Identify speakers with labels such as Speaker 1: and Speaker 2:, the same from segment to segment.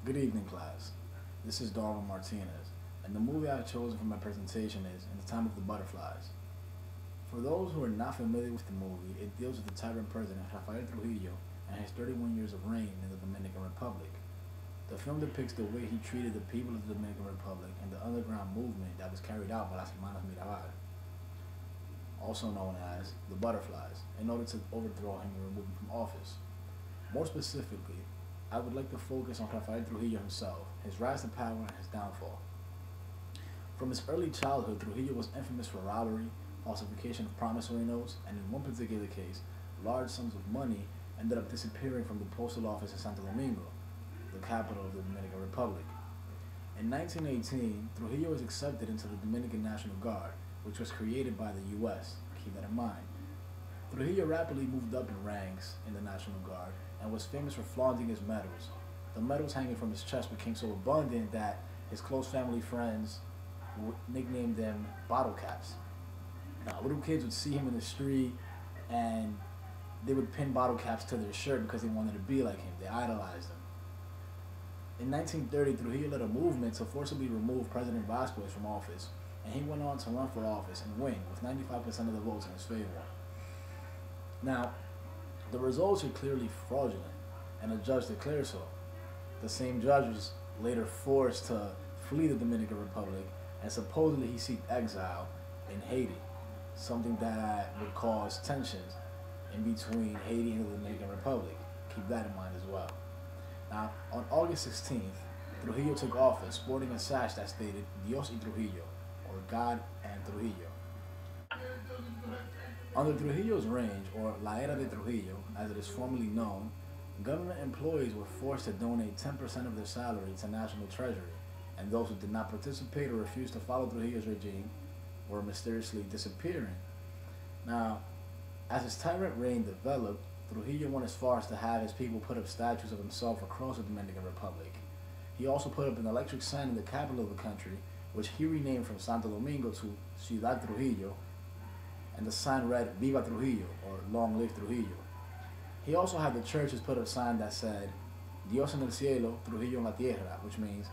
Speaker 1: Good evening, class. This is Darwin Martinez, and the movie I've chosen for my presentation is In the Time of the Butterflies. For those who are not familiar with the movie, it deals with the tyrant president Rafael Trujillo and his 31 years of reign in the Dominican Republic. The film depicts the way he treated the people of the Dominican Republic and the underground movement that was carried out by Las Hermanas Mirabal, also known as the Butterflies, in order to overthrow him and remove him from office. More specifically, I would like to focus on Rafael Trujillo himself, his rise to power, and his downfall. From his early childhood, Trujillo was infamous for robbery, falsification of promissory notes, and in one particular case, large sums of money ended up disappearing from the postal office in Santo Domingo, the capital of the Dominican Republic. In 1918, Trujillo was accepted into the Dominican National Guard, which was created by the U.S. Keep that in mind. Trujillo rapidly moved up in ranks in the National Guard and was famous for flaunting his medals. The medals hanging from his chest became so abundant that his close family friends nicknamed them bottle caps. Now, little kids would see him in the street and they would pin bottle caps to their shirt because they wanted to be like him. They idolized him. In 1930, Trujillo led a movement to forcibly remove President Vasquez from office, and he went on to run for office and win with 95% of the votes in his favor. Now, the results are clearly fraudulent, and a judge declared so. The same judge was later forced to flee the Dominican Republic, and supposedly he sought exile in Haiti, something that would cause tensions in between Haiti and the Dominican Republic. Keep that in mind as well. Now, on August 16th, Trujillo took office sporting a sash that stated Dios y Trujillo, or God and Trujillo. Under Trujillo's reign, or La Era de Trujillo, as it is formally known, government employees were forced to donate 10% of their salary to national treasury, and those who did not participate or refused to follow Trujillo's regime were mysteriously disappearing. Now, as his tyrant reign developed, Trujillo went as far as to have his people put up statues of himself across the Dominican Republic. He also put up an electric sign in the capital of the country, which he renamed from Santo Domingo to Ciudad Trujillo, and the sign read Viva Trujillo, or Long Live Trujillo. He also had the churches put up a sign that said Dios en el cielo, Trujillo en la tierra, which means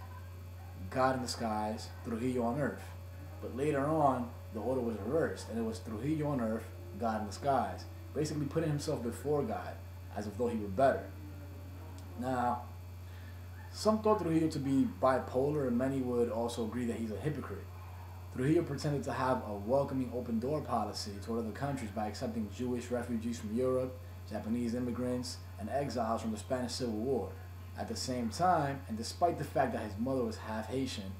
Speaker 1: God in the skies, Trujillo on earth. But later on, the order was reversed, and it was Trujillo on earth, God in the skies, basically putting himself before God, as if though he were better. Now, some thought Trujillo to be bipolar, and many would also agree that he's a hypocrite. Trujillo pretended to have a welcoming open door policy toward other countries by accepting Jewish refugees from Europe, Japanese immigrants, and exiles from the Spanish Civil War. At the same time, and despite the fact that his mother was half Haitian,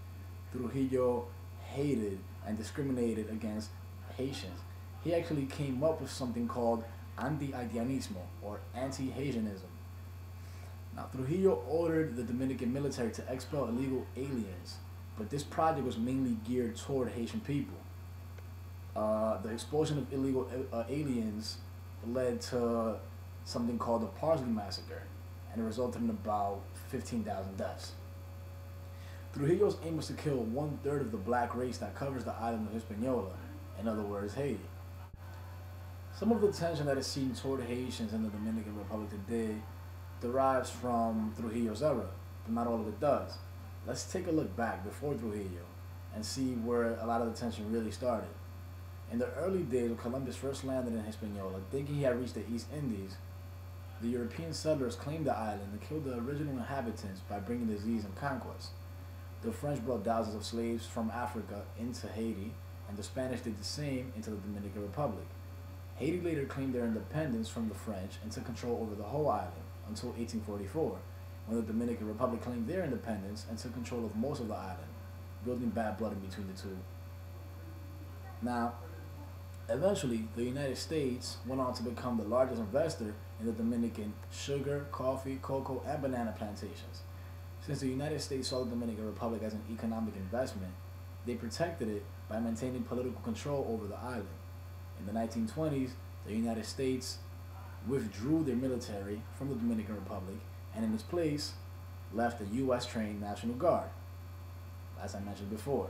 Speaker 1: Trujillo hated and discriminated against Haitians. He actually came up with something called anti-Haitianismo, or anti-Haitianism. Now, Trujillo ordered the Dominican military to expel illegal aliens, but this project was mainly geared toward Haitian people. The expulsion of illegal aliens led to something called the Parsley Massacre, and it resulted in about 15,000 deaths. Trujillo's aim was to kill 1/3 of the black race that covers the island of Hispaniola, in other words, Haiti. Some of the tension that is seen toward Haitians in the Dominican Republic today derives from Trujillo's era, but not all of it does. Let's take a look back before Trujillo and see where a lot of the tension really started. In the early days when Columbus first landed in Hispaniola, thinking he had reached the East Indies, the European settlers claimed the island and killed the original inhabitants by bringing disease and conquest. The French brought thousands of slaves from Africa into Haiti, and the Spanish did the same into the Dominican Republic. Haiti later claimed their independence from the French and took control over the whole island until 1844, when the Dominican Republic claimed their independence and took control of most of the island, building bad blood in between the two. Now, eventually, the United States went on to become the largest investor in the Dominican sugar, coffee, cocoa, and banana plantations. Since the United States saw the Dominican Republic as an economic investment, they protected it by maintaining political control over the island. In the 1920s, the United States withdrew their military from the Dominican Republic and in its place left the U.S.-trained National Guard, as I mentioned before.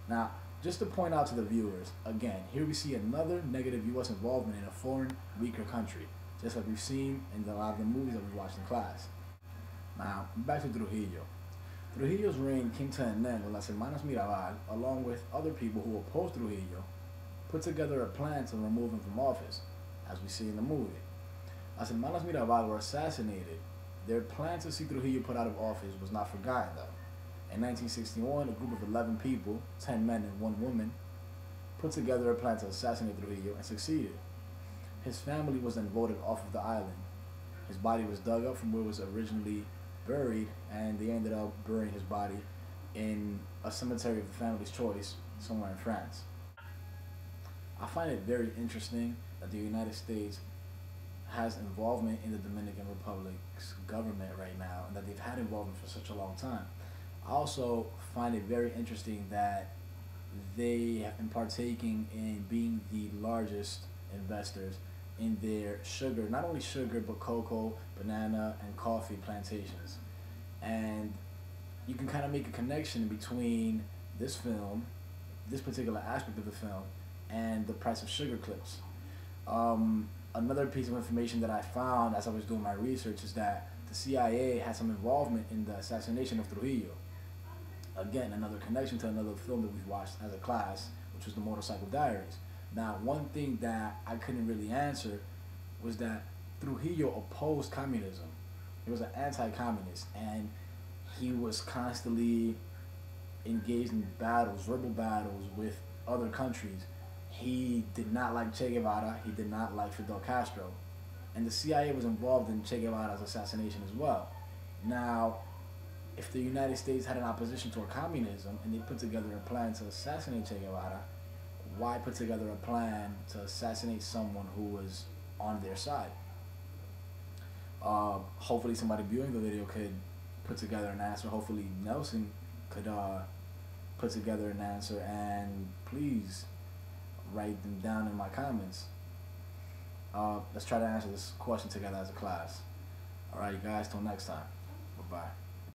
Speaker 1: Now, just to point out to the viewers, again, here we see another negative U.S. involvement in a foreign, weaker country, just like we've seen in a lot of the movies that we watched in class. Now, back to Trujillo. Trujillo's reign came to an end when Las Hermanas Mirabal, along with other people who opposed Trujillo, put together a plan to remove him from office, as we see in the movie. Las Hermanas Mirabal were assassinated. Their plan to see Trujillo put out of office was not forgotten, though. In 1961, a group of 11 people, 10 men and 1 woman, put together a plan to assassinate Trujillo and succeeded. His family was then voted off of the island. His body was dug up from where it was originally buried, and they ended up burying his body in a cemetery of the family's choice somewhere in France. I find it very interesting that the United States has involvement in the Dominican Republic's government right now, and that they've had involvement for such a long time. I also find it very interesting that they have been partaking in being the largest investors in their sugar, not only sugar, but cocoa, banana, and coffee plantations. And you can kind of make a connection between this film, this particular aspect of the film, and the price of sugar clips. Another piece of information that I found as I was doing my research is that the CIA had some involvement in the assassination of Trujillo. Again, another connection to another film that we've watched as a class, which was The Motorcycle Diaries. Now, one thing that I couldn't really answer was that Trujillo opposed communism. He was an anti-communist, and he was constantly engaged in battles, verbal battles with other countries. He did not like Che Guevara, he did not like Fidel Castro, and the CIA was involved in Che Guevara's assassination as well. Now, if the United States had an opposition toward communism and they put together a plan to assassinate Che Guevara, why put together a plan to assassinate someone who was on their side? Hopefully somebody viewing the video could put together an answer. Hopefully Nelson could put together an answer, and please write them down in my comments. Let's try to answer this question together as a class. Alright, you guys, till next time. Bye-bye.